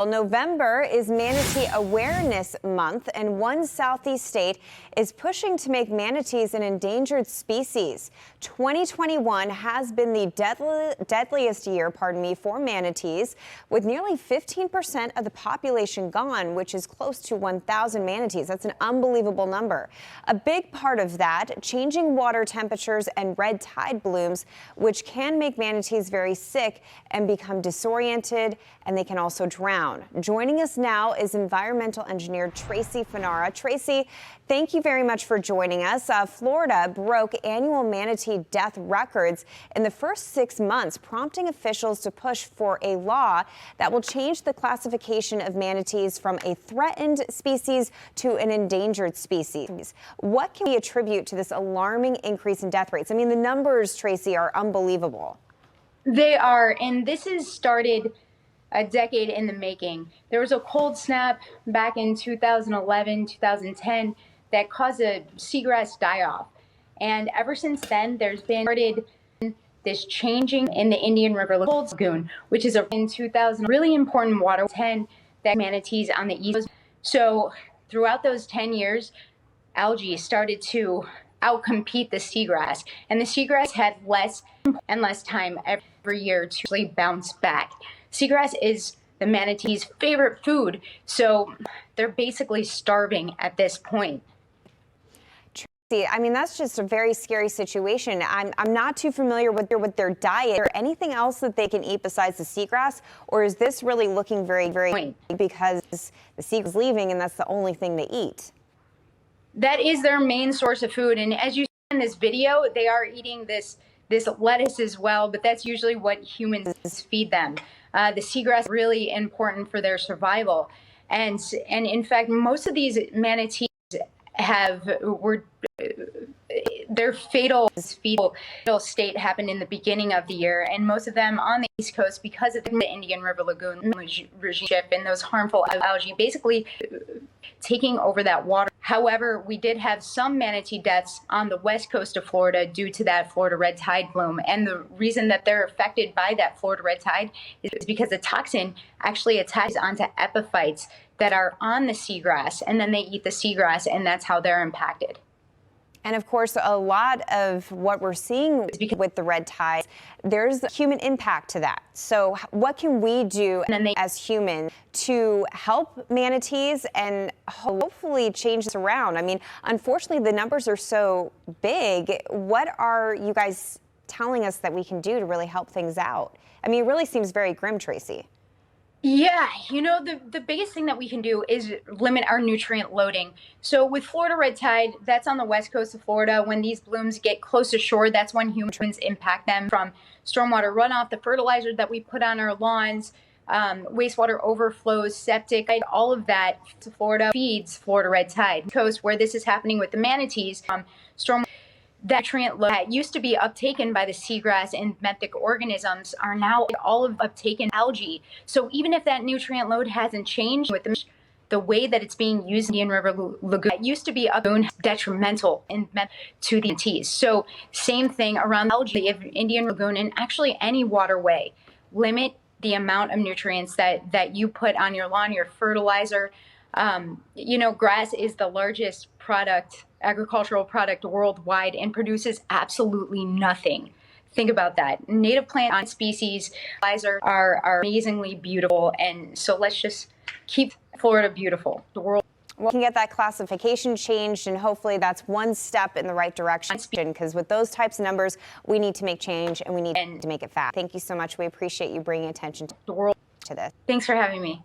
Well, November is Manatee Awareness Month, and one southeast state is pushing to make manatees an endangered species. 2021 has been the deadliest year, for manatees, with nearly 15% of the population gone, which is close to 1,000 manatees. That's an unbelievable number. A big part of that, changing water temperatures and red tide blooms, which can make manatees very sick and become disoriented, and they can also drown. Joining us now is environmental engineer TRACY FANARA. TRACY, thank you very much for joining us. Florida broke annual manatee death records in the first 6 months, prompting officials to push for a law that will change the classification of manatees from a threatened species to an endangered species. What can we attribute to this alarming increase in death rates? I mean, the numbers, TRACY, are unbelievable. They are, and this has started a decade in the making. There was a cold snap back in 2011, 2010 that caused a seagrass die-off. And ever since then, there's been this changing in the Indian River Lagoon, which is in 2000 really important water 10 that manatees on the east. So throughout those 10 years, algae started to outcompete the seagrass, and the seagrass had less and less time every year to really bounce back. Seagrass is the manatee's favorite food, so they're basically starving at this point. I mean, that's just a very scary situation. I'm not too familiar with their diet. Is there anything else that they can eat besides the seagrass, or is this really looking very because the seagrass is leaving and that's the only thing they eat? That is their main source of food, and as you see in this video, they are eating this lettuce as well, but that's usually what humans feed them. The seagrass is really important for their survival, and in fact, most of these manatees their fatal state happened in the beginning of the year, and most of them on the East Coast because of the Indian River Lagoon regime shift and those harmful algae basically taking over that water. However, we did have some manatee deaths on the west coast of Florida due to that Florida red tide bloom. And the reason that they're affected by that Florida red tide is because the toxin actually attaches onto epiphytes that are on the seagrass, and then they eat the seagrass, and that's how they're impacted. And of course, a lot of what we're seeing with the red tide, there's human impact to that. So what can we do as humans to help manatees and hopefully change this around? I mean, unfortunately, the numbers are so big. What are you guys telling us that we can do to really help things out? I mean, it really seems very grim, TRACY. Yeah, you know, the biggest thing that we can do is limit our nutrient loading. So with Florida red tide, that's on the west coast of Florida. When these blooms get close to shore, that's when humans impact them from stormwater runoff, the fertilizer that we put on our lawns, wastewater overflows, septic, all of that to Florida feeds Florida red tide. Coast where this is happening with the manatees, storm. That nutrient load that used to be uptaken by the seagrass and benthic organisms are now all of uptaken algae. So even if that nutrient load hasn't changed with the way that it's being used in the Indian River Lagoon, it used to be detrimental to the manatees. So same thing around algae of Indian Lagoon and actually any waterway. Limit the amount of nutrients that you put on your lawn, your fertilizer. You know, grass is the largest agricultural product worldwide and produces absolutely nothing. Think about that. Native plant species are amazingly beautiful, and so let's just keep Florida beautiful. The world. We can get that classification changed, and hopefully that's one step in the right direction, because with those types of numbers, we need to make change and we need to make it fast. Thank you so much. We appreciate you bringing attention to the world to this. Thanks for having me.